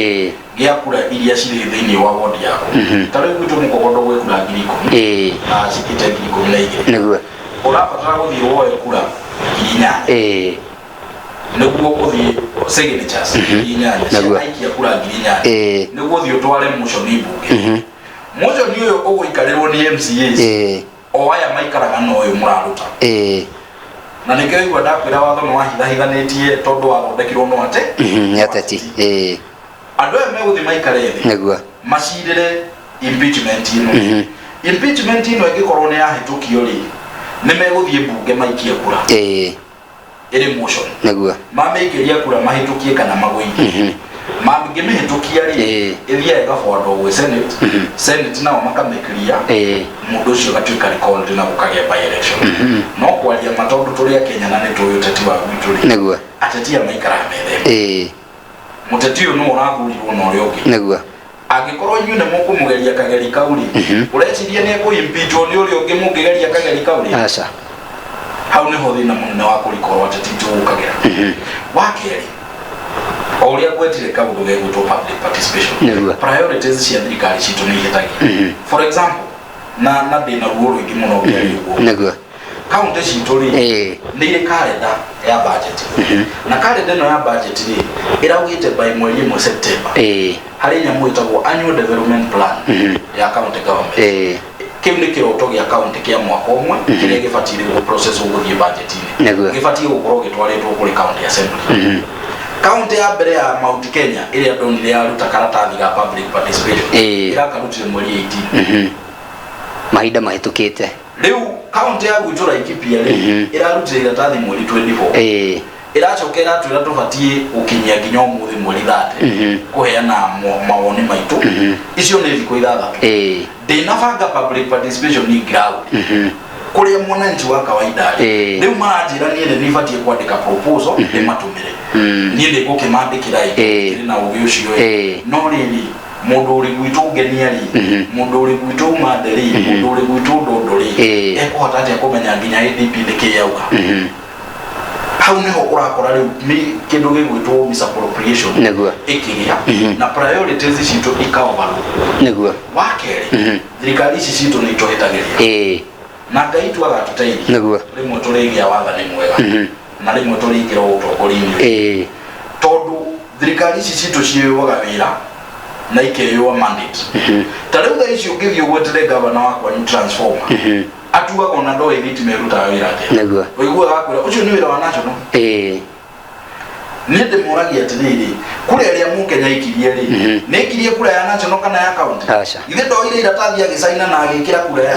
gia kura iria ciri thiini wa ward yako tari gwitu mukogondo gwikura 10,000 na cikite 12,000 niguo urabatara guthie woe kura 8,000 niguo kuthie signatures inyanya aikia kura 8,000 niguo thio tware motion ibunge motion uyu uguikarirwo ni MCAs o aya maikaraga no uyu muraruta na nikio igwa ndakwira watho no wahithahithanitie tondu wathondekirwo no ate ni ateti andu aya meguthi maikare thi niguo macirire impeachment ino impeachment ino igikorwo ni yahitukio ri ni meguthie bunge maikie kura iri motion niguo mameikiria kura mahitukie kana magwiki mambige mehitukia ri ethia igafordo we senate senate nao makamekria mundu ucio gatuika recalled na gukagia by election no kwaria matondu turia Kenya na netu uteti wa gwituri niguo atetia maikara methe muteti uyu no urathurirwo no ri ungi niguo agikorwo inyu ne mukumugeria kageri kauri ureciria ne ko impeachwo ni uri ungi mukigeria kageri kauri aca hau niho thina munene wa kurikorwo ateti tukagira wakeri Aulia kwetire kabudu gegutwo public participation priorities cia thirikari citu ni igetagia for example na ndina ruo rwingi muno byari uguo niguo county citu ri ni ile calendar ya budget na calendar no ya budget ri iraugite by mweri mwe September hari nyamu itagwo annual development plan ya county government kiu ni kiroto gia county kia mwaka umwe kire gifatire go process uguthie budget ini gifatie gukorwo gitwaritwo kuri county assembly County ya mbere ya Mount Kenya ile ndonire ya ruta karatathi ga public participation irakarutire mweri 18 mahinda mahitukite riu county ya Gwitura Ikipia irarutire iratathi mweri 24 irachokera twira tubatie ukinyia nginya umuthi mweri 30 kuheana mawoni maitu icio ni thiko ithathatu ndinabanga public participation ni ground kuria mwananchi wa kawaida riu maranjira niende nibatie kwandika proposal ndimatumire niende gukimandikira ikiri na ugi ucio no riri mundu uri gwitu ngenia ri mundu uri gwitu maderi mundu uri gwitu ndondori ekuhota atia kumenya nginya ADP ndikiyauga hau niho urakora riu ni kindu gigwitwo misappropriation ikiria na priorities citu ikaovaru niguo wakeri thirikari ici citu ni itohitagiria na Ngai tu agatuteithia niguo rimwe turigia wathani mwega na rimwe turigira utongoria tondu thirikari ici citu ciyoga wira na ikeyo mandate tariu tha icio ngithio gwetere governor wakwa ni transformer atuga kona ndo ithiti meruta wira ati niguo wigua gakwira ucio ni wira wa national ni ndimuragia atiriri kuria ria Mukenya ikirie ri ni ikirie kura ya national kana ya county ithe ndo ile iratathi agisaina na agikira kura ya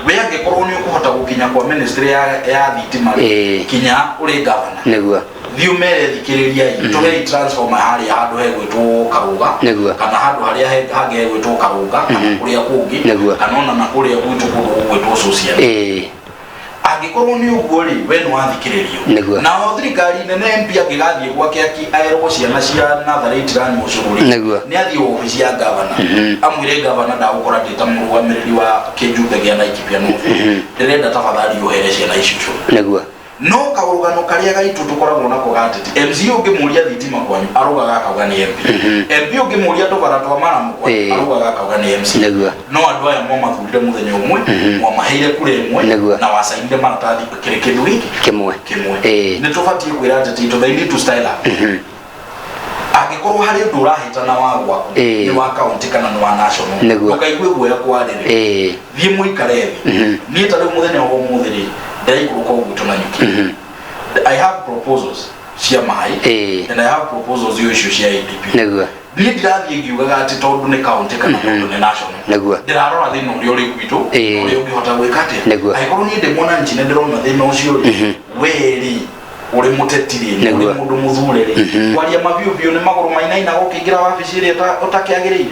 we angikorwo ni ukuhota gukinya kwa ministry ya thitima kinya uri governor niguo thiu mere thikiriria itore transformer hari handu hegwitwo karuga kana handu haria hangi hegwitwo karuga kana kuria kungi kana ona na kuria gwitwo gwitwo social agikorwo ni uguo ri we no athikiririo na thirikari nene MP agigathie gwake aerwo ciana cia Nazareth rani mucururi ni athie ofisi ya governor amwire governor ndagukora ndita murugamiriri wa kijumbe gia na Ikipia no ndirenda tafadhali yohere ciana icio niguo no kaurugano karia gaitu tukoragwo nako gatiti MC ungimuria thitima kwanyu arugaga akauga ni MP ungimuria tubara twa maramu kwanyu arugaga akauga ni MC no andu aya mo mathurire muthenya umwe mo maheire kure imwe na wasainde maratathi kire kindu giki kimwe ni tubatie kwira ateti to they need to style up agikorwo hari undu urahitana wa gwaku ni wa county kana ni wa national ukaigue guoya kwarire thie muikare ni tariu muthenya wa muthiri ndaikuruko gutona nyuki I have proposals cia mai and I have proposals issue cia ADP niguo ni ndirathie ngiugaga ati tondu ni county kana tondu ni national niguo ndirarora thina uri uri gwitu uri ungihota gwika atia aikorwo ni ndimona nchine ndirona thina ucio ri weri uri mutetiri ni uri mundu muthureri kwaria mabio bio ni maguru mainaina gukingira wabici ri utakiagirire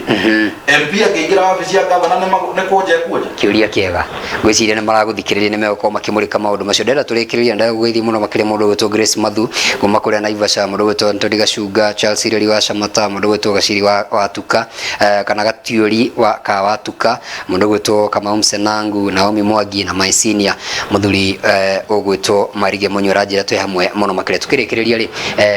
MP akingira wabici ya governor ni kuoja kiuria kiega gwiciria ni maraguthikiriria ni megukoma kimurika maundu macio ndenda turikiriria nda gwithi muno makire mundu gwitwo Grace Mathu kuma kuria Naivasha mundu gwitwo Anthony Gacunga Charles Ireri wa Shamata mundu gwitwo Gaciri wa Tuka kana Gatiuri wa Kawatuka mundu gwitwo Kamau Msenangu Naomi Mwangi na my senior muthuri ugwitwo Marige Munyoranjira twi hamwe muno makire tukirikiriria ri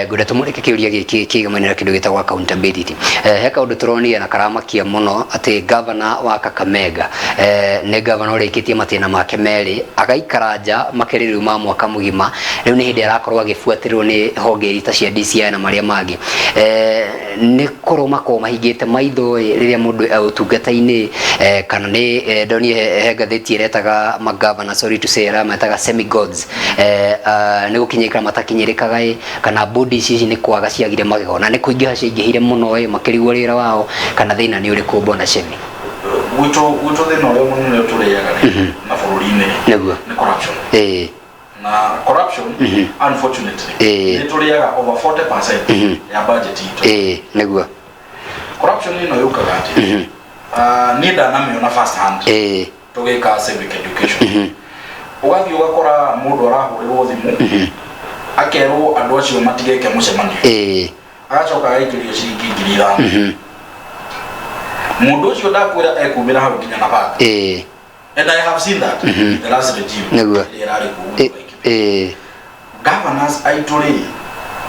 ngunda tumurike kiuria giki kigamanira kindu gitagwa accountability he kaundu turonia na karamakia muno ati governor wa Kakamega ne governor rikitie matina make meri agaikara nja makiriru ma mwaka mugima riu ni hindi arakorwo agifuatirwo ni honge rita cia DCI na maria mangi ni koroma ko mahigite maitho riria mundu utungata-ini kana ni ndoni he gatheti iretaga magavana sorry to say ara metaga semi gods ni gukinyika matakinyirikaga kana bodies ici ni kwaga ciagire magegona ni kuingiha ciingihire muno makirigwo rira wao kana thina ni uri kumbona chemi Wito thina uria munene turiaga na bururi-ini niguo ni corruption na corruption unfortunately nituriaga over 40% ya budget ito neguo corruption ino yukaga ati ni ndanamiona first hand tugika civic education ugathi ugakora mundu arahurirwo thimu akerwo andu acio matigeke mucemanio agacoka agaikirio ciringi 5,000 mundu ucio ndakwira ekumira hau nginya na bag and I have seen that in the last regime governors aituri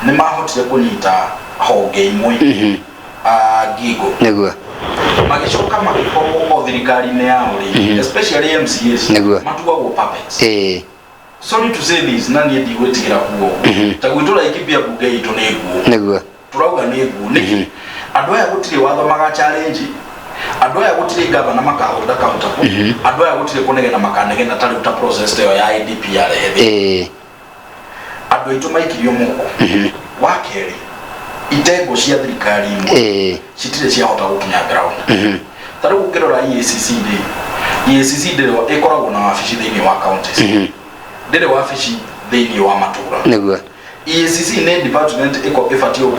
ni mahotire kunyita honge imwe gigo neguo magicoka magikorwo thirikari-inĩ yao especially MCAs matugagwo puppets sorry to say this nani ndigwitigira kuo ta gwitura ikibia bunge itu neguo turauga neguo niki andu aya gutire watho maga challenge andu aya gutire governor makahoda accountable andu aya gutire kunegena makanegena tari uta process yo ya IDP ya rehe andu itu maikirio moko wakeri itego cia thirikari imwe citire cia hota gukinya ground tari gukirora EACC ndiro ikoragwo na wabici thiini wa counties ndire wabici thiini wa matura neguo EACC ne department iko ifatio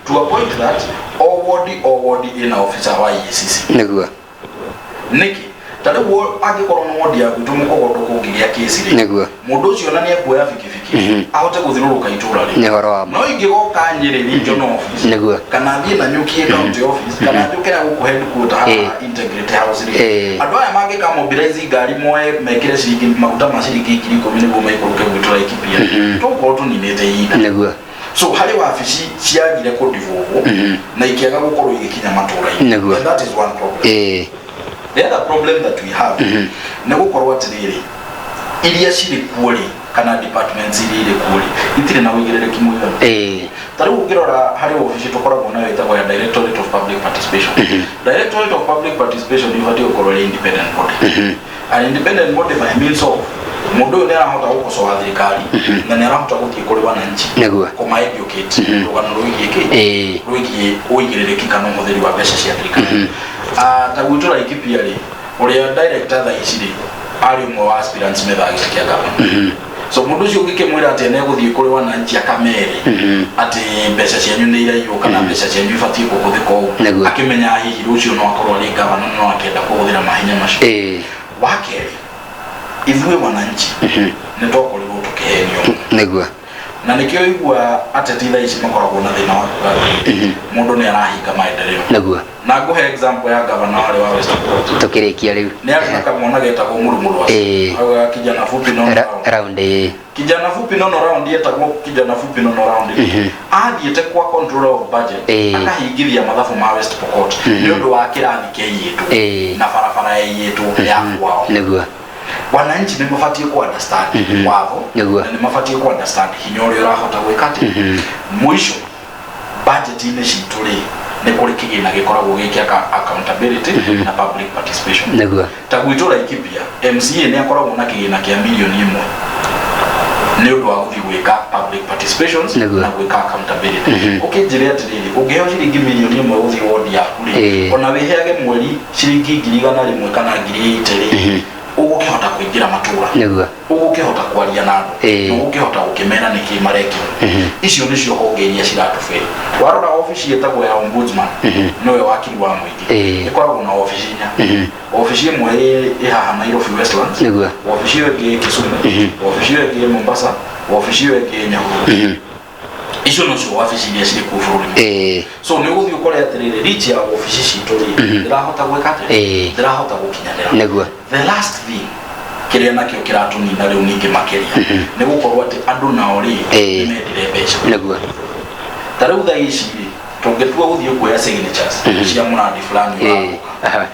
to a point that all ward in officer wa EACC neguo niki tari wo agikorwo no ward ya gwitu mukogodo kungiria kesi neguo mundu ucio na ni ekuoya fikifiki ahote guthiruruka itura ri ni horo wa no ingigoka nyiri region office neguo kana thie na nyukie county office kana njukira guku headquarter ha integrity house ri andu aya mangika mobilize ngari moe mekire ciringi maguta maciringi 10,000 niguo maikuruke gwitura ikipia tukorwo tuninite ida neguo so hari wabici ciagire kudivugo na ikiaga gukorwo igikinya matura-ini and that is one problem the other problem that we have ne gukorwo atiriri iria ciri kuori kana departments iria kuori itire na wigirereki mwiganu tari ukirora hari office tukoragwo nayo itagwo ya Directorate of Public Participation Directorate of Public Participation ni vadio korole independent body an independent body by means of mundu ni arahota gukosoa thirikari na ni arahota guthie kuri wananchi kuma educate rugano ruigie uigirereki kana muthiri wa mbeca cia thirikari ta gwitura ikipia ri uria director tha iciri ari umwe wa aspirants methagi kia gavana so mundu ucio ngikimwira ati ne guthie kuri wananchi akamere ati mbeca cianyu ni iraiywo kana mbeca cianyu ibatie kuhuthiko akimenya hihi rucio no akorwo ari gavana no akenda kuhuthira mahinya macio wakeri ithwe wananchi ne tokorirwo tukihenio neguo na nikio igwa ateti tha ici makoragwo na thina wa kugathira mundu ni arahinga maendeleo neguo na nguhe example ya governor wale wa West Pokot tukirikia riu ni araka mwana getagwo murumuru wa aga kijana fupi no round kijana fupi no round yetagwo kijana fupi no round athiete kwa controller of budget akahingithia mathabu ma West Pokot ni undu wa kirathi kia yetu na barabara yetu ya kwao neguo wananchi ni mafatie ku understand wavo na ni mafatie ku understand hinyori urahota gwikati mwisho budget ine cituri ni kuri Kigina gikoragwo gikiaka accountability na public participation neguo ta gwitura ikipia MCA ni akoragwo na Kigina kia milioni 1 ni undu wa guthi gwika public participations na gwika accountability ukinjire atiriri ungeheo ciringi milioni 1 guthi ward ya kuri ona wiheage mweri ciringi 100,000 kana 8,000 ugukihota kuingira matura neguo ugukihota kwaria na andu ugukihota gukimena niki mareki icio nicio honge iria ciratuferi warora office yetagwo ya ombudsman nowe wakiri wa mwingi ikoragwo na office inya office imwe ihaha Nairobi Westlands office iyo ingi Kisumu office iyo ingi Mombasa office iyo ingi Nyahururu icio nocio office iria ciri ku bururi so ni guthi ukore atiriri reach ya office citu ri ndirahota gwika atiri ndirahota gukinyanira neguo the last thing kiria nakio kiratunina riu ningi makeria ni gukorwo ati andu nao ri medire mbeca neguo tariu tha ici tungetua guthie kuoya signatures cia muradi fulani wa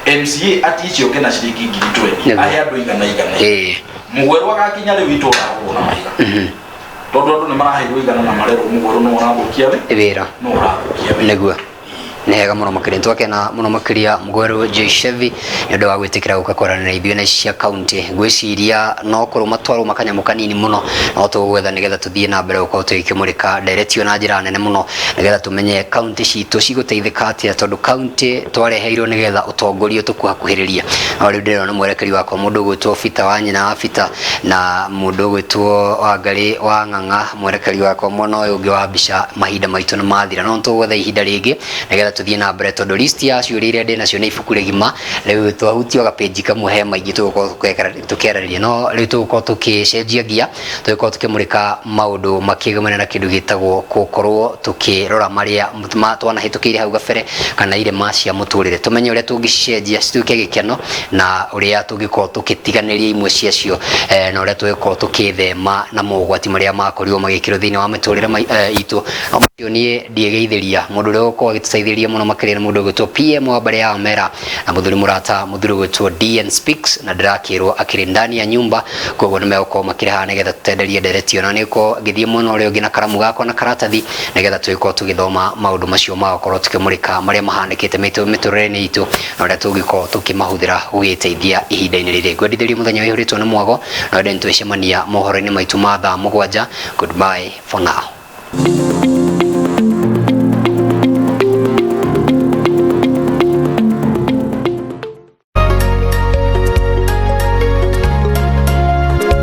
MCA ati icio kena ciringi 20 ahe andu igana mugweru agakinya riu itura na mahiga tondu andu ni marahirwo igana na marero mugweru no urathukia wira neguo nä hega må no makä twake na må no makä mgweru Jeshevi nä ndå wa gwä tä kä ra gå kakorana na ithuä cia kaunti ngwä ciria no kå rå matwarwo makanyamå kanini må no no tå gwetha nä getha tå thiä na mbere gå korwo tå kä må rä ka nderetio na njä ra nene må no nä getha tå menye kaunti citå cigå teithä ka atä tondå kaunti twareheirwo nä getha å tongorio tå kå hakuhä rä ria no rä u ndä rona mwerekeri wakwa må ndå å gwä two bita wa nyina wa bita na må ndå å gwä two Wangarĩ wa Ng'ang'a mwerekeri wakwa mwena å yå å ngä wa mbica mahinda maitå nä mathira no tå gwetha ihinda rä ngä nä getha tå thiä na mbere tondå list ya ciå rä ndä nacio nä ibuku rä gima rä u twahutio gapeji kamwe he maingä tå gå korwo tå kä ararä no rä u tå gå korwo tå kä cenjia ngia tå gå korwo tå kä må rä ka maå ndå makä gemana na kä ndå gä tagwo gå korwo tå kä rora marä a twanahä tå kä ire hau gabere kana irema cia må tå rä re tå menye å rä a tå ngä cicenjia cituä ke gä keno na å rä a tå ngä korwo tå kä tiganä ria imwe ciacio na å rä a tå gä korwo tå kä thema na mogwati marä a makorirwo magä kä rwo thä inä wa mä tå rä re itå no macio niä ndiägeithä ria må ndå å rä a gå korwo agä tå teithä ria må no makä rä na må ndå å gwä two PM wa mbarä ya mera na må thuri må rata må thuri å gwä two DN Speaks na ndä rakä rwo akä rä ndani ya nyumba koguo nä megå korwo makä rä haha nä getha tå tenderie nderetio na nä gå ngä thiä mwena å rä a å ngä na karamu gakwa na karatathi nä getha tå gä korwo tå gä thoma maå ndå macio magakorwo tå kä må rä ka marä a mahanä kä te mä tå rä re-inä itå na å rä a tå gä korwo tå kä mahå thä ra gå gä teithia ihinda-inä rä rä ngwendithä rie må thenya wä hå rä two nä mwago na wende nä twä cemania mohoro-inä maitå ma thaa 7. Goodbye for now.